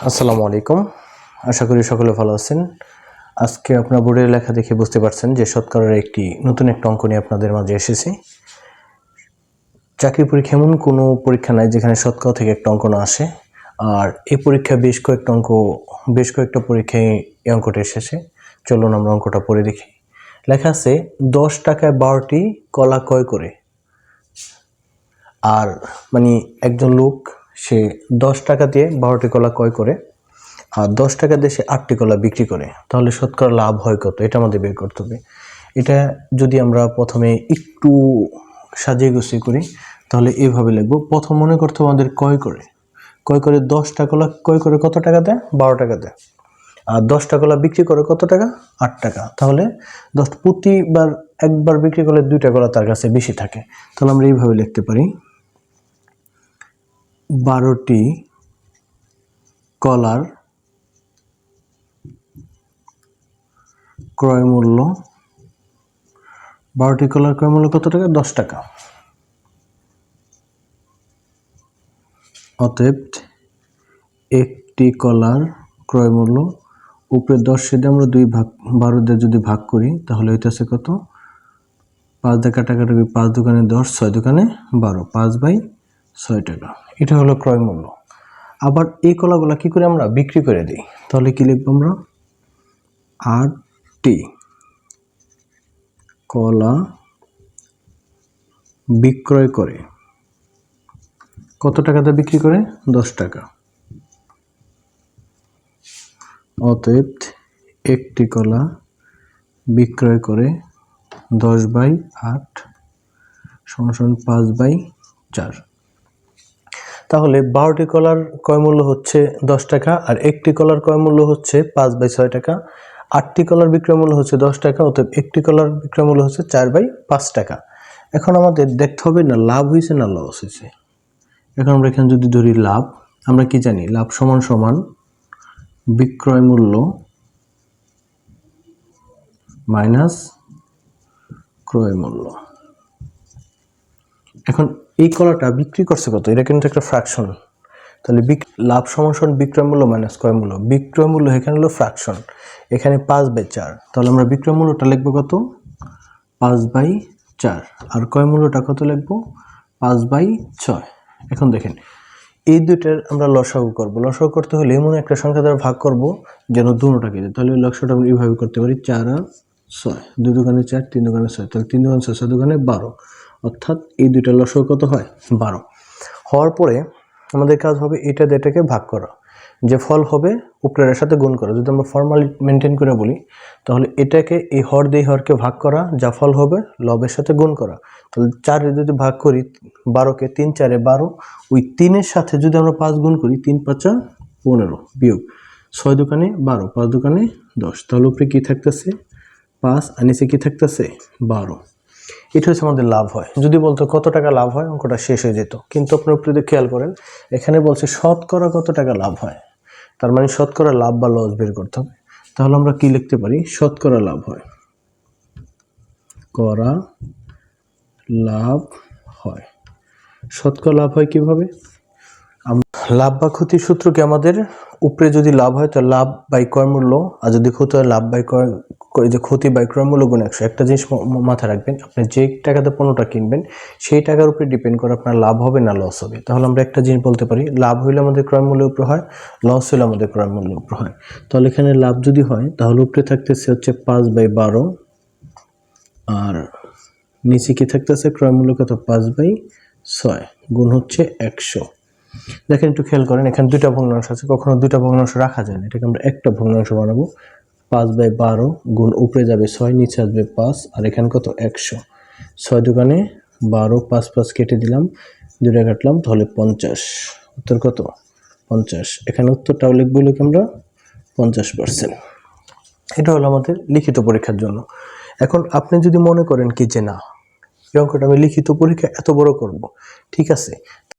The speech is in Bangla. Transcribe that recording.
আসসালামু আলাইকুম। আশা করি সকলে ভালো আছেন। আজকে আপনার বোর্ডের লেখা দেখে বুঝতে পারছেন যে শতকরার নতুন একটা অঙ্ক নিয়ে আপনাদের মাঝে এসেছি। চাকরি পরীক্ষা এমন কোনো পরীক্ষা নাই যেখানে শতকরা থেকে একটা অঙ্ক না আসে, আর এই পরীক্ষা বেশ কয়েকটা পরীক্ষায় এই অঙ্কটা এসেছে। চলুন আমরা অঙ্কটা পড়ে দেখি। লেখা আছে 10 টাকায় 12টি কলা ক্রয় করে। আর মানে একজন লোক সে 10 টাকা দিয়ে 12টি কলা ক্রয় করে আর 10 টাকা দিয়ে সে 8টি কলা বিক্রি করে, তাহলে শতকরা লাভ হয় কত, এটা আমাদের বের করতে হবে। এটা যদি আমরা প্রথমে একটু সাজিয়ে গুছিয়ে করি তাহলে এইভাবে লিখব। প্রথম মনে করতে হবে আমাদের ক্রয় করে 10টা কলা ক্রয় করে কত টাকা দেয়, 12 টাকা দেয়। আর 10টা কলা বিক্রি করে কত টাকা, 8 টাকা। তাহলে প্রতিবার একবার বিক্রি করলে 2টা কলা তার কাছে বেশি থাকে। তাহলে আমরা এইভাবে লিখতে পারি 12টি কলার ক্রয় মূল্য, 12টি কলার ক্রয় মূল্য কত টাকা, 10 টাকা। অতএব একটি কলার ক্রয় মূল্য উপরে 10 দিয়ে আমরা 12 দিয়ে যদি ভাগ করি তাহলে হইতেছে কত, 5 দিয়ে কাটাকাটি, 5 দোকানে 10, 6 দোকানে 12, 5/6 টাকা। এটা হলো ক্রয় মূল্য। আবার এই কলাগুলা কি করে আমরা বিক্রি করে দিই, তাহলে কি লিখবো আমরা, 8টি কলা বিক্রয় করে কত টাকাতে বিক্রি করে, 10 টাকা। অতএব একটি কলা বিক্রয় করে 10/8 = 5/4। তাহলে 12টি কলার ক্রয় মূল্য হচ্ছে 10 টাকা আর একটি কলার ক্রয় মূল্য হচ্ছে 5/6 টাকা। 8টি কলার বিক্রয় মূল্য হচ্ছে 10 টাকা, অতএব একটি কলার বিক্রয় মূল্য হচ্ছে 4/5 টাকা। এখন আমাদের দেখতে হবে না লাভ হয়েছে না লস হয়েছে। এখন আমরা এখানে যদি ধরি লাভ, আমরা কি জানি, লাভ সমান সমান বিক্রয় মূল্য মাইনাস ক্রয় মূল্য। এখন এই কলাটা বিক্রি করছে কত, এটা কিন্তু একটা ফ্র্যাকশন। তাহলে লাভ সমান সমান বিক্রয় মূল্য মাইনাস ক্রয় মূল্য। বিক্রয় মূল্য এখানে হলো ফ্র্যাকশন, এখানে 5/4, তাহলে আমরা বিক্রয় মূল্যটা লিখবো কত, 5/4, আর ক্রয় মূল্যটা কত লিখবো, 5/6। এখন দেখেন এই দুইটার আমরা লসাগু করব। লসাগু করতে হলে এমন একটা সংখ্যা দ্বারা ভাগ করব যেন দুটোটাকে দেয়। তাহলে লসাগুটা আমরা এইভাবে করতে পারি, 4 আর 6, 2 দোকানে 4, 3 দোকানে 6, তাহলে 3 দোকানে 6, 6 দোকানে 12, অর্থাৎ এই দুইটার লসাগু কত হয়, 12। হওয়ার পরে আমাদের কাজ হবে এটা দিয়ে এটাকে ভাগ করা, যে ফল হবে উপরের সাথে গুণ করা। যদি আমরা ফর্মালি মেনটেন করে বলি তাহলে এটাকে এই হর দিয়ে হরকে ভাগ করা, যা ফল হবে লবের সাথে গুণ করা। তাহলে 4 যদি ভাগ করি 12কে, 3 4 12, ওই 3-এর সাথে যদি আমরা 5 গুণ করি, 3 5 15 বিয়োগ 6 দোকানে 12, 5 দোকানে 10, তাহলে উপরে কি থাকতেছে 5 আর নিচে কি থাকতেছে 12। এটা হচ্ছে আমাদের লাভ হয়। যদি বলতো কত টাকা লাভ হয়, অঙ্কটা শেষ হয়ে যেত। কিন্তু আপনার উপরে খেয়াল করেন এখানে বলছে শতকরা কত টাকা লাভ হয়, তার মানে শতকরা লাভ বা লস বের করতে হবে। তাহলে আমরা কি লিখতে পারি, শতকরা লাভ হয়, করা লাভ হয়। শতকরা লাভ হয় কিভাবে, লাভ বা ক্ষতির সূত্র কি আমাদের, উপরে যদি লাভ হয় তো লাভ বাই ক্রয় মূল্য, আর যদি ক্ষতি হয় লাভ বাই ক্ষতি বাই ক্রয় মূল্য গুণ 100। একটা জিনিস মাথায় রাখবেন, আপনি যে টাকাতে পণ্যটা কিনবেন সেই টাকার উপরে ডিপেন্ড করে আপনার লাভ হবে না লস হবে। তাহলে আমরা একটা জিনিস বলতে পারি, লাভ হইলে আমাদের ক্রয় মূল্যের উপর হয়, লস হইলে আমাদের ক্রয় মূল্যের উপর হয়। তাহলে এখানে লাভ যদি হয় তাহলে উপরে থাকতেছে হচ্ছে 5/12, আর নিচে কি থাকতেছে ক্রয় মূল্য কত, 5/6 গুণ হচ্ছে 100। দেখেন একটু খেয়াল করেন, এখানে দুইটা ভগ্নাংশ আছে, কখনো দুইটা ভগ্নাংশ রাখা যায় না, এটাকে আমরা একটা ভগ্নাংশ বানাবো। 5/12 গুণ উপরে যাবে 6, নিচে আসবে 5, আর এখানে কত 100। 6 দোকানে 12, 5 5 কেটে দিলাম, 2টা কাটলাম, তাহলে 50। উত্তর কত, 50। এখানে উত্তরটাও লিখবো কি আমরা 50%। এটা হলো আমাদের লিখিত পরীক্ষার জন্য। এখন আপনি যদি মনে করেন কি যে না এই অঙ্কটা আমি লিখিত পরীক্ষা এত বড় করব, ঠিক আছে,